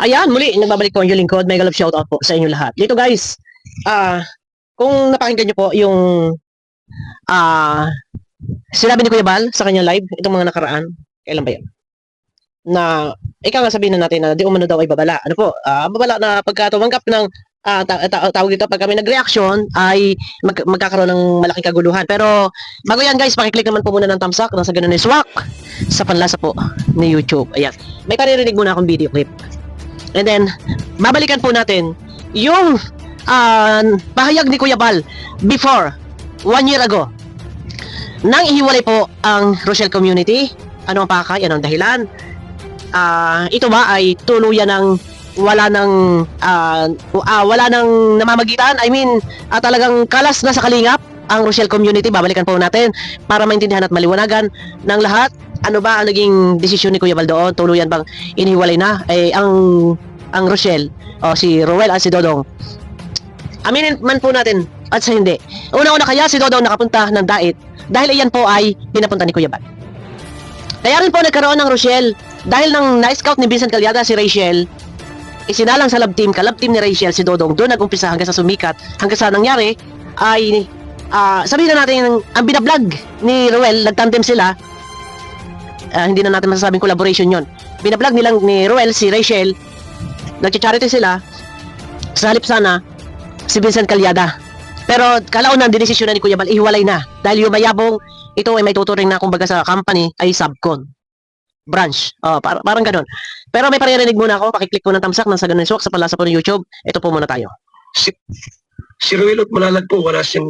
Ayan, muli, nagbabalik po ang inyong lingkod. Mega love shoutout po sa inyo lahat. Dito guys, kung napakinggan nyo po yung ah, sinabi ni Kuya Bal sa kanyang live, itong mga nakaraan, kailan ba yan? Na, ikaw nga sabihin na natin na di umano daw ay babala. Ano po, babala na pagka tumanggap ng tawag dito, pag kami nag-reaction ay magkakaroon ng malaking kaguluhan. Pero bago yan guys, pakiclick naman po muna ng thumbs up nang sa ganun ni Swak sa panlasa po ni YouTube. Ayan, may paririnig muna akong video clip. And then, babalikan po natin yung pahayag ni Kuya Bal before, 1 year ago, nang ihiwalay po ang Rochelle community. Ano ang pakay? Ano ang dahilan? Ito ba ay tuluyan ng wala nang namamagitan? I mean, talagang kalas na sa kalingap ang Rochelle community. Babalikan po natin para maintindihan at maliwanagan ng lahat. Ano ba ang naging desisyon ni Kuya Bal doon? Tuluyan bang inihiwalay na? Ang Rochelle, si Rowel at si Dodong. Aminin man po natin at sa hindi. Una-una kaya si Dodong nakapunta ng Dait dahil iyan po ay pinapunta ni Kuya Bal. Kaya rin po nagkaroon ng Rochelle dahil ng na-scout ni Vincent Calyada si Rachel, isinalang sa love team ni Rachel si Dodong. Doon nag-umpisa hanggang sa sumikat, hanggang sa nangyari ay sabihin na natin ang binablog ni Rowel, nagtandem sila. Hindi na natin masasabing collaboration yon. Binablog nilang ni Rowel si Rachel, nagcha-charity sila, sa halip sana si Vincent Calyada. Pero kalaunan dinesisyon na ni Kuya Bal, ihiwalay na dahil yung mayabong ito ay may tuturing na kumbaga sa company ay subcon branch. Parang ganun. Pero may paririnig muna ako, pakiclick ko ng tamsak nang sa ganun swak sa palasa po ng YouTube. Ito po muna tayo. Si Ruel at Malalag po, wala siyang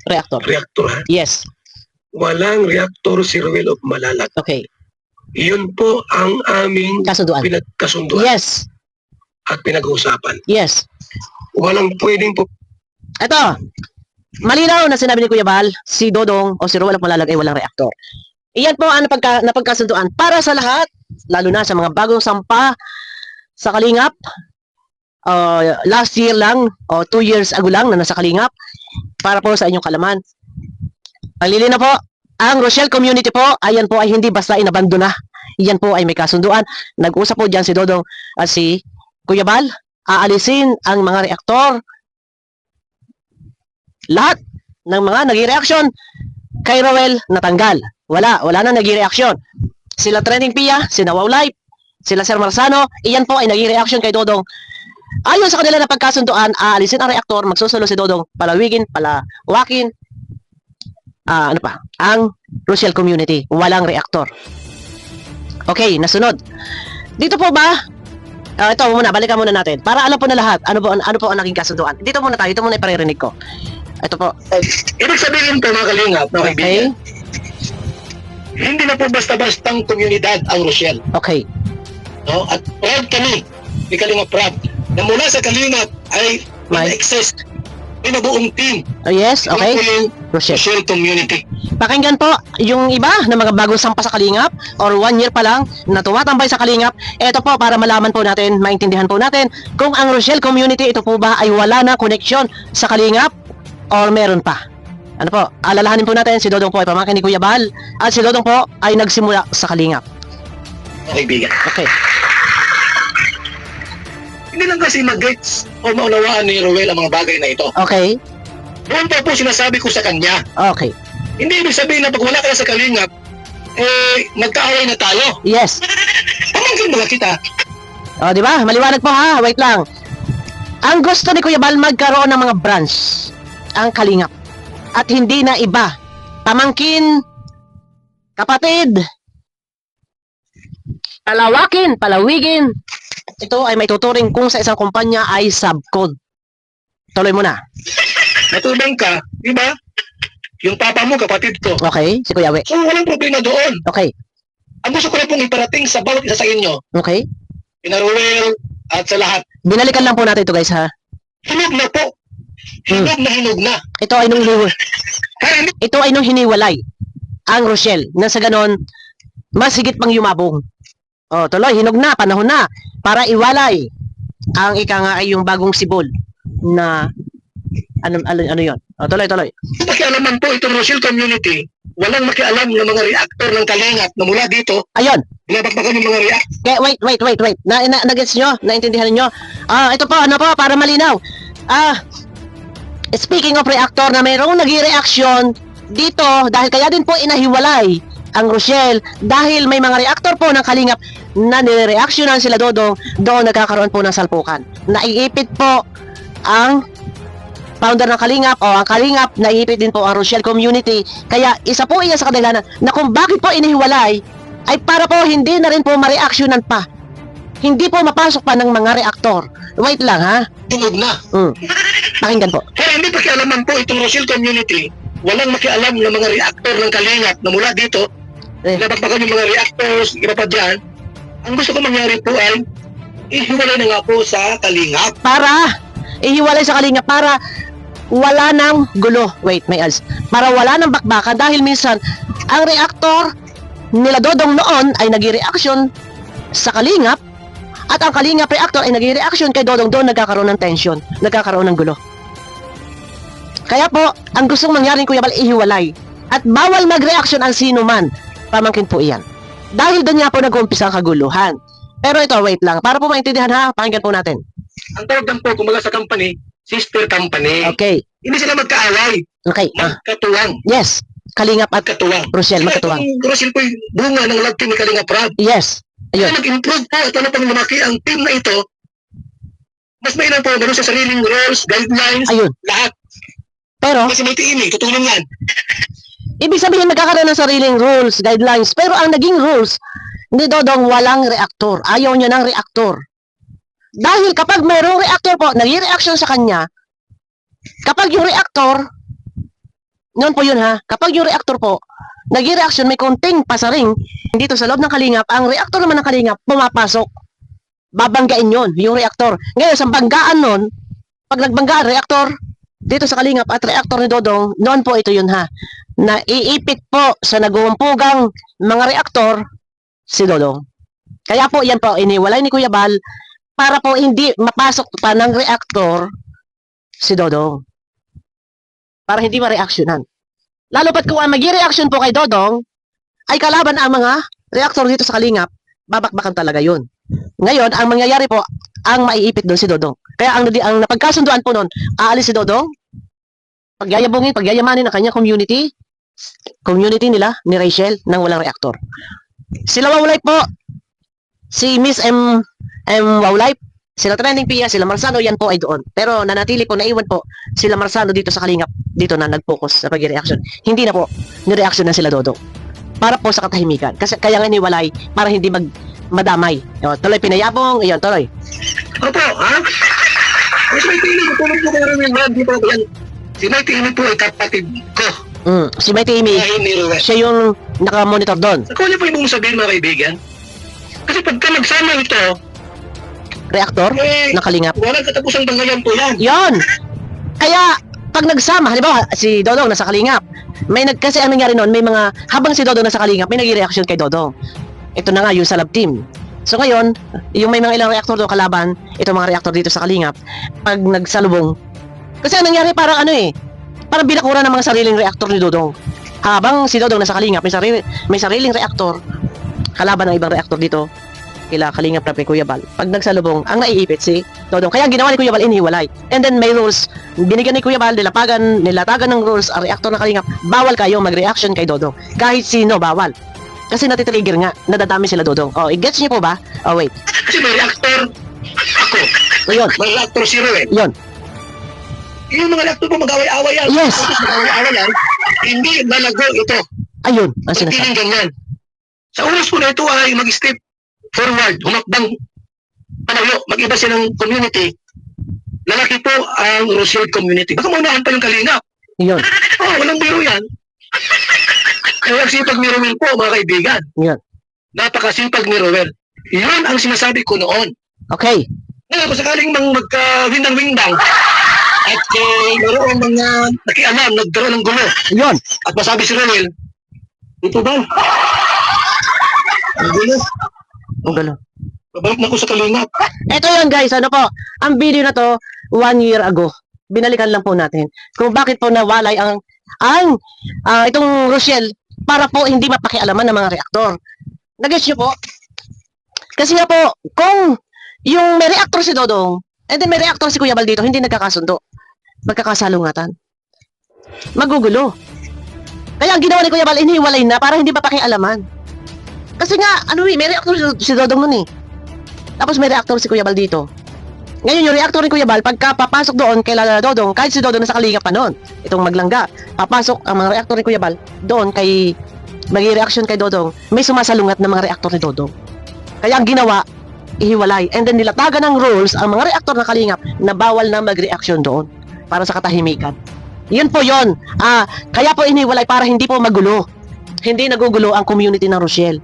Reactor. ha? Yes. Walang reactor si Ruel at Malalag. Okay. Iyon po ang aming Kasunduan. pinagkasunduan Yes. at pinag-uusapan. Yes. Walang pwedeng po. Ito. Malinaw na sinabi ni Kuya Bal, si Dodong o si Rowel at Malalag ay walang reactor. Iyan po ang napagkasunduan para sa lahat, lalo na sa mga bagong sampa sa Kalingap. Last year lang o 2 years ago lang na nasa Kalingap, para po sa inyong kalaman. Palilina po, ang Rochelle community po, ayan po ay hindi basta inabandona. Iyan po ay may kasunduan. Nag-usap po dyan si Dodong at si Kuya Bal, aalisin ang mga reaktor. Lahat ng mga nag-reaction kay Rowel natanggal. Wala na nag-reaction. Sila Trending Pia, sila Wow Life, sila Sir Marzano, iyan po ay nag-reaction kay Dodong. Ayon sa kanila na pagkasunduan, aalisin ang reaktor, magsusulo si Dodong, palawigin, palawakin, ang Rochelle community, walang reaktor. Okay, nasunod. Dito po ba, ito muna, balikan muna natin, para alam po na lahat, ano po ang naging kasunduan. Dito muna tayo, ito muna iparirinig ko. Ito po. Ibig sabihin po mga kalingap, mga kaibigan, hindi na po basta-bastang komunidad ang Rochelle. Okay. No? At proud kami, ni Kalingap Proud, na mula sa Kalingap ay may excess, may nabuong team. Yes, okay. Rochelle community. Pakinggan po yung iba na mga bagong sampa sa Kalingap or 1 year pa lang na tumatambay sa Kalingap. Ito po para malaman po natin, maintindihan po natin kung ang Rochelle community ito po ba ay wala na connection sa Kalingap or meron pa. Ano po, alalahanin po natin, si Dodong po ay pamangkin ni Kuya Bal at si Dodong po ay nagsimula sa Kalingap. Kaibigan. Okay. Hindi lang kasi mag-gets o maunawaan ni Rowel ang mga bagay na ito. Okay. Doon pa po sinasabi ko sa kanya. Okay. Hindi ibig sabihin na pag wala ka na sa Kalingap, magkaaway na tayo. Yes. Pamangkin mga kita. Di ba? Maliwanag po ha. Wait lang. Ang gusto ni Kuya Bal magkaroon ng mga branch ang Kalingap. At hindi na iba. Pamangkin, kapatid, palawigin. Ito ay may tuturing kung sa isang kumpanya ay subcode. Tuloy mo na. Matubang ka, di ba? Yung papa mo, kapatid ko. Okay, si Kuya We. So, walang problema doon. Okay. Ang gusto ko na pong iparating sa bawat isa sa inyo, Okay. kina Rowel at sa lahat, Binalikan lang po natin ito guys ha. hinog na po. Hinog na. Ito ay nung hiniwalay ang Rochelle. Na sa ganon, mas higit pang yumabong. Tuloy, hinog na, panahon na para iwalay ang ika nga ay yung bagong sibol na ano yon. Tuloy. Pakialaman po itong Rochelle community walang makialam ng mga reactor ng Kalingap na mula dito, Ayun. binabakbakan yung mga reactor. Okay, wait. Nagets nyo? Naintindihan nyo? Ito po, ano po, para malinaw. Speaking of reactor na mayroong nag-reaction dito, dahil kaya din po inahiwalay ang Rochelle, dahil may mga reactor po ng Kalingap na nireaksyonan sila Dodong, doon nagkakaroon po ng salpukan. Naiipit po ang founder ng Kalingap o ang Kalingap, naiipit din po ang Rochelle community. Kaya isa po iyan sa kadahilanan na kung bakit po inihiwalay ay para po hindi na rin po mareaksyonan pa. Hindi po mapasok pa ng mga reaktor. Wait lang ha. Tunog na. Pakinggan po. Kaya hindi pakialaman po itong Rochelle community, walang makialam ng mga reactor ng Kalingap na mula dito, binabakbakan yung mga reactors, iba pa dyan. Ang gusto ko mangyari po ay ihiwalay na nga po sa Kalingap. Para ihiwalay sa Kalingap, para wala nang gulo. Wait, may ads. Para wala nang bakbakan dahil minsan ang reaktor nila Dodong noon ay nag-reaction sa Kalingap at ang Kalingap reactor ay nag-reaction kay Dodong, doon nagkakaroon ng tension, nagkakaroon ng gulo. Kaya po, ang gustong mangyari Kuya Bal, ihiwalay. At bawal mag-reaction ang sino man. Pamangkin po iyan. Dahil doon nga po nag-umpisa ang kaguluhan. Pero ito, wait lang. Para po maintindihan ha, pakinggan po natin. Ang tawag lang po, kumbaga sa company, sister company. Okay. Hindi sila magkaaway. Okay. Magkatuwang. Yes. Kalingap at Magkatuwang. Rochelle, magkatuwang. Kung Rochelle po yung bunga ng love team ni Kalingap Rab. Yes. Kaya Ayun. nag-improve po at ano pang lumaki ang team na ito. Mas may ilan po, meron sa sariling rules, guidelines, Ayun. lahat. Pero, Kasi may tiini, tutulong yan. ibig sabihin nagkakaroon ng sariling rules, guidelines. Pero ang naging rules ni Dodong, walang reaktor. Ayaw niya ng reaktor. Dahil kapag mayroong reaktor po, nag-reaction sa kanya, kapag yung reaktor, noon po yun ha, kapag yung reaktor po, nag-reaction, may konting pasaring dito sa loob ng Kalingap, ang reaktor naman ng Kalingap, pumapasok. Babanggain yun, yung reaktor. Ngayon, sa banggaan nun, pag nagbanggaan, reaktor, dito sa Kalingap at reaktor ni Dodong, noon po ito yun ha, na iipit po sa nag-uumpugang mga reaktor, si Dodong. Kaya po, yan po, iniwalay ni Kuya Bal, para po hindi mapasok pa ng reaktor, si Dodong. Para hindi ma-reactionan. Lalo pat kung ang mag-reaction po kay Dodong, ay kalaban ang mga reaktor dito sa Kalingap, babakbakan talaga yun. Ngayon, ang mangyayari po, ang maiipit doon si Dodong. Kaya ang napagkasunduan po noon, aalis si Dodong, pagyayamanin ang kanyang community nila, ni Rachel, nang walang reaktor. Sila Wawlife po, si Miss M. Wawlife, sila Trending Pia, sila Marsano, yan po ay doon. Pero nanatili po, naiwan po, sila Marsano dito sa Kalingap, dito na nag-focus sa pag-reaction. Hindi na po, ni-reaction na sila Dodong. Para po sa katahimikan. Kasi kaya nga niwalay, para hindi madamay. O, tuloy pinayabong, iyon, tuloy. Opo, ha? Mas may tiini, tulong po kayo rin yung di po yan. Si may tiini po ay kapatid ko. Si Mighty Amy, Ay, ni Ruel. siya yung naka-monitor doon. Ako niyo po yung sabihin mga kaibigan. Kasi pagka nagsama ito, Reactor, eh, nakalingap. walang katapusang bangayan po yan. Yon! Kaya, pag nagsama, halimbawa, si Dodong nasa Kalingap, kasi ang nangyari noon, may mga, habang si Dodong nasa Kalingap, may nag-reaction kay Dodong. Ito na nga, yung sa love team. So ngayon, yung may mga ilang reactor doon kalaban, itong mga reactor dito sa Kalingap, pag nagsalubong, kasi ang nangyari parang parang binakura ng mga sariling reactor ni Dodong. Habang si Dodong nasa Kalingap, may sariling reactor, kalaban ng ibang reactor dito, kila Kalingap na Kuya Bal. Pag nagsalubong, ang naiipit si Dodong. Kaya ang ginawa ni Kuya Bal, inihiwalay. And then may rules, binigyan ni Kuya Bal, nilatagan ng rules, ang reactor na Kalingap, bawal kayo mag-reaction kay Dodong. Kahit sino, bawal. Kasi natitrigger nga, nadadami sila Dodong. Oh, i-gets niyo po ba? Oh, wait. Kasi may reactor ako. So, yun. May reactor si Ruel. Yun. Yung mga reactor po mag-away-away yan. Yes. Tapos mag-away-away yan, hindi lalago ito. Ayun, ang Piling sinasabi. ganyan. Sa oras po na ito ay mag-step forward, humakbang palayo, mag-iba siya ng community. Lalaki po ang Rochelle community. Baka maunahan pa yung Kalingap. Yun. Oh, walang biro yan. Kaya ang sipag ni Ruel po, mga kaibigan. Yun. Napakasipag ni Ruel. Yan ang sinasabi ko noon. Okay. Ngayon, kung sakaling magka-windang-windang at mayroong mga nakialam, nagkaroon ng gulo Yun. at masabi si Ruel, ito ba? Ang gulo. Ang gulo. Babalik na ko sa Kalingap. Ito yun guys, ano po, ang video na to, 1 year ago. Binalikan lang po natin kung bakit po nawalay ang itong Rochelle para po hindi mapakialaman ng mga reaktor. Nag-gets nyo po? Kasi nga po, kung yung may reactor si Dodong, and then may reactor si Kuya Bal dito, hindi nagkakasundo. Magkakasalungatan. Magugulo. Kaya ang ginawa ni Kuya Bal, inihiwalay na para hindi mapakialaman. Kasi nga, may reactor si Dodong nun eh. Tapos may reactor si Kuya Bal dito. Ngayon, yung reactor ni Kuya Bal, pagka papasok doon kay Dodong, kahit si Dodong nasa kalingap pa noon, itong maglangga, papasok ang mga reactor ni Kuya Bal doon kay mag-reaction kay Dodong, may sumasalungat na mga reactor ni Dodong. Kaya ang ginawa, ihiwalay. And then nilatagan ng rules ang mga reaktor na kalingap na bawal na mag-reaction doon para sa katahimikan. Yun po yun. Kaya po iniwalay para hindi po magulo. Hindi nagugulo ang community ng Rochelle.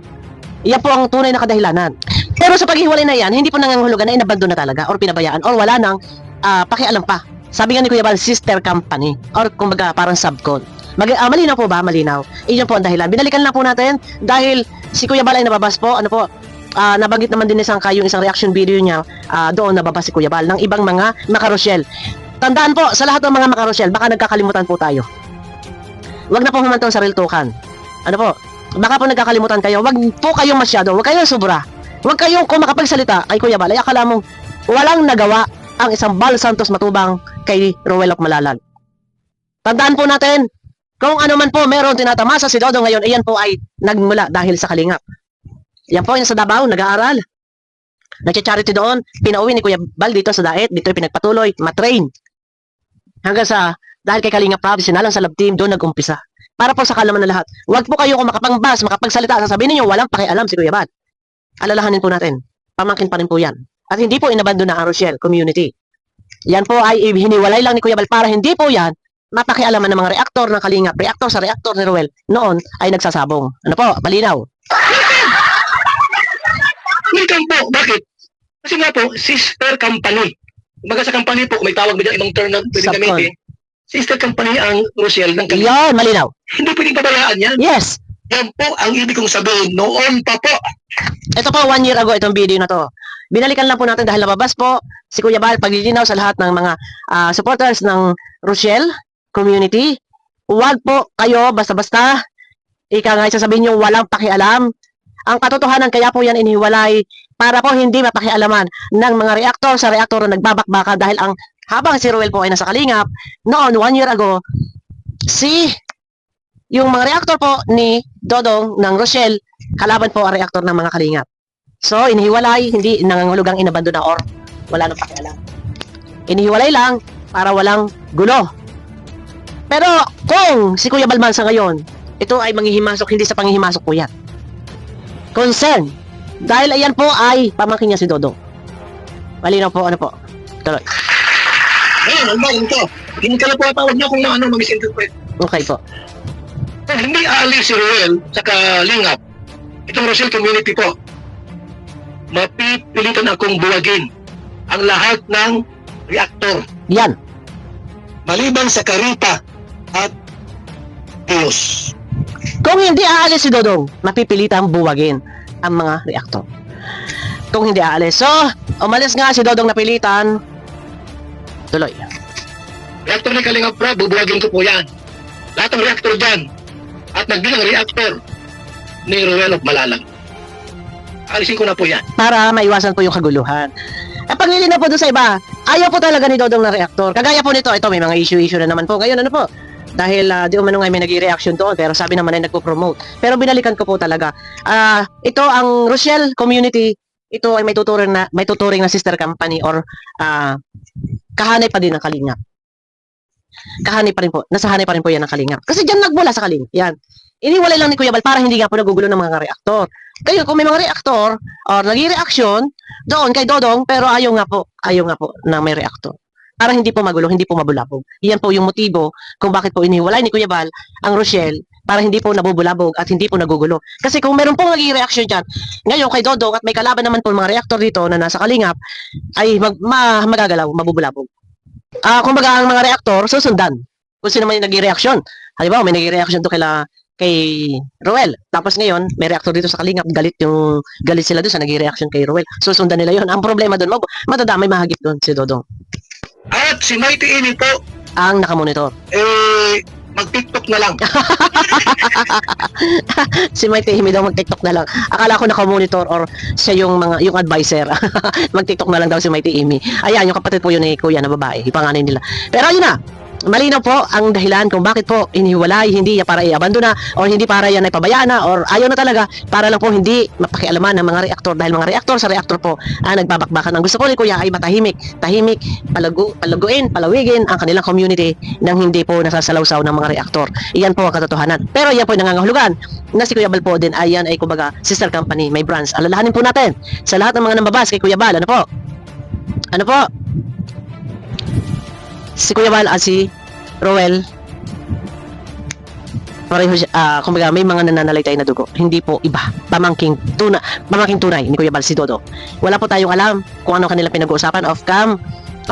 Yan po ang tunay na kadahilanan. Pero sa paghiwalay na yan, hindi po nangangahulugan na inabandon na talaga or pinabayaan or wala nang pakialam pa. Sabi nga ni Kuya Bal, sister company or kumbaga parang subcon. Malinaw po ba? Malinaw. Iyon po ang dahilan. Binalikan lang po natin dahil si Kuya Bal ay nababas po. Nabanggit naman din yung isang reaction video niya doon nababas si Kuya Bal ng ibang mga makarochelle. Tandaan po, sa lahat ng mga makarochelle, baka nagkakalimutan po tayo. Huwag na po humantong sa riltukan. Baka po nagkakalimutan kayo. Huwag po kayong masyado. Huwag kayong sobra. Huwag kayong kung makapagsalita kay Kuya Bal, ay akala mong walang nagawa ang isang Bal Santos Matubang kay Rowel of Malalag. Tandaan po natin, kung ano man po meron tinatamasa si Dodong ngayon, iyan po ay nagmula dahil sa kalingap. Yan po yung sa Davao, nag-aaral. Nag-charity doon, pinauwi ni Kuya Bal dito sa Daet, dito yung pinagpatuloy, matrain. Hanggang sa, dahil kay Kalingap Province, sinalang sa love team, doon nag-umpisa. Para po sa kalaman ng lahat. Huwag po kayo kung makapangbas, makapagsalita, sasabihin niyo walang pakialam si Kuya Bal. Alalahanin po natin, pamangkin pa rin po yan. At hindi po inabandon na ang Rochelle community. Yan po ay hiniwalay lang ni Kuya Bal para hindi po yan mapakialaman ng mga reaktor ng Kalingap, reaktor sa reaktor ni Rowel, noon ay nagsasabong. Ano po, malinaw? Welcome po. Bakit? Kasi nga po, sister company. Kumbaga sa company po, kung may tawag ba ibang term na pwede gamitin, sister company ang Rochelle ng Kalingap. Yan, malinaw. Hindi pwedeng pabayaan yan. Yes. Yan po ang ibig kong sabihin. Noon pa po. Ito po, 1 year ago, itong video na to. Binalikan lang po natin dahil nababas po si Kuya Bal, paglilinaw sa lahat ng mga supporters ng Rochelle community. Huwag po kayo basta-basta nga sasabihin nyo walang pakialam. Ang katotohanan, kaya po yan inihiwalay para po hindi mapakialaman ng mga reaktor sa reaktor na nagbabakbaka dahil habang si Rowel po ay nasa Kalingap, noon 1 year ago, yung mga reaktor po ni Dodong ng Rochelle, kalaban po ang reaktor ng mga Kalingap. So, inihiwalay, hindi nangangahulugang inabandon na or wala nang pakialam. Inihiwalay lang para walang gulo. Pero kung si Kuya Balman sa ngayon, ito ay manghihimasok, hindi sa panghihimasok po yan. Concern. Dahil ayan po ay pamangkin niya si Dodong. Malinaw po, ano po. Tuloy. Ayun, ito. Hindi ka na po tawag niyo kung mag-misinterpret. Okay po. Kung hindi aalis si Rowel sa Kalingap, itong Rochelle community po, mapipilitan akong buwagin ang lahat ng reaktor. Yan. Maliban sa Karita at Pius. Kung hindi aalis si Dodong, mapipilitang buwagin ang mga reaktor. Kung hindi aalis. So, umalis nga si Dodong napilitan. Tuloy. Reaktor ng Kalingap bubuwagin ko po yan. Lahat ng reaktor dyan. At nagbilang reaktor ni Rowel of Malalag. Alisin ko na po yan. Para maiwasan po yung kaguluhan. Paglilinaw po doon sa iba, ayaw po talaga ni Dodong ng reaktor. Kagaya po nito, ito may mga issue na naman po. Ngayon ano po, dahil di umano nga may nag-reaction doon, pero sabi naman ay nagpo-promote. Pero binalikan ko po talaga. Ito ang Rochelle community, ito ay may tuturing na sister company or kahanay pa din ng Kalingap. Kahanay pa rin po, nasahanay pa rin po yan ng Kalingap. Kasi dyan nagmula sa Kalingap. Yan. Iniwalay lang ni Kuya Bal para hindi nga po nagugulo ng mga reaktor. Kaya kung may mga reaktor or nag-reaction doon kay Dodong, pero ayaw nga po na may reaktor. Para hindi po magulo, hindi po mabulabog. Iyan po yung motibo kung bakit po iniwalay ni Kuya Bal ang Rochelle para hindi po nabubulabog at hindi po nagugulo. Kasi kung meron pong nag-reaction dyan, ngayon kay Dodong at may kalaban naman po mga reaktor dito na nasa Kalingap, ay magagalaw, mabubulabog. Kumbaga ang mga reaktor, susundan. Kung sino man yung nag-reaction. Halimbawa, may nag-reaction to kay Rowel. Tapos ngayon, may reaktor dito sa Kalingap, galit sila doon sa nag-reaction kay Rowel. Susundan nila yon. Ang problema doon, matadamay mahagip doon si Dodong. At si Mighty Ini po, ang nakamonitor. mag-TikTok na lang. Si Mike Tahimi daw mag-TikTok na lang. Akala ko naka-monitor or siya yung advisor. Mag-TikTok na lang daw si Mike Tahimi. Ayan, yung kapatid po yun ni Kuya na babae, yung panganay nila. Pero ayun na, malinaw po ang dahilan kung bakit po inihiwalay, hindi para i-abandona or hindi para yan ay pabayaan na or ayaw na talaga, para lang po hindi mapakialaman ng mga reaktor dahil mga reaktor sa reaktor po nagbabakbakan. Ang gusto po ni Kuya ay matahimik, palaguin, palawigin ang kanilang community nang hindi po nasasalawsaw ng mga reaktor. Iyan po ang katotohanan. Pero iyan po ay nangangahulugan na si Kuya Bal po din ay yan ay kumbaga sister company, may branch. Alalahanin po natin sa lahat ng mga nambabas kay Kuya Bal, ano po? Ano po? Si Kuya Bal at si Roel pareho siya, kumbaga may mga nananalaytay na dugo, hindi po iba, pamangking tunay ni Kuya Bal si Dodo. Wala po tayong alam kung ano kanilang pinag-uusapan off cam,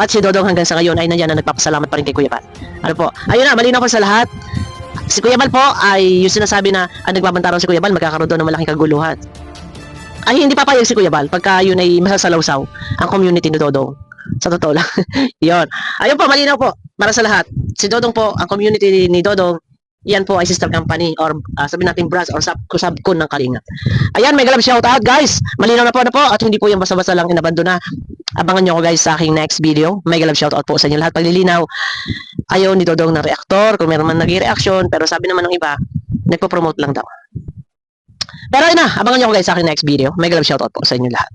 at si Dodong hanggang sa ngayon ay nandiyan na nagpapasalamat pa rin kay Kuya Bal. Ano po, ayun na, malinaw po sa lahat. Si Kuya Bal po ay yung sinasabi na nagbabantaraw si Kuya Bal, magkakaroon doon ng malaking kaguluhan. Ay hindi papayag si Kuya Bal pagka yun ay masasalawsaw ang community ni Dodong. Sa totoo lang. Yon. Ayun po, malinaw po para sa lahat. Si Dodong po, ang community ni Dodong, yan po ay sister company or sabihin natin branch or subcon ng Kalinga. Ayan, may galab shout out guys. Malinaw na po at hindi po yung basta-basta lang inabandona. Abangan nyo ako guys sa aking next video. May galab shout out po sa inyo lahat. Paglilinaw, ayaw ni Dodong ng reaktor, kung meron man nag-reaction, pero sabi naman ng iba, nagpo-promote lang daw. Pero ayun na, abangan nyo ako guys sa aking next video. May galab shout out po sa inyo lahat.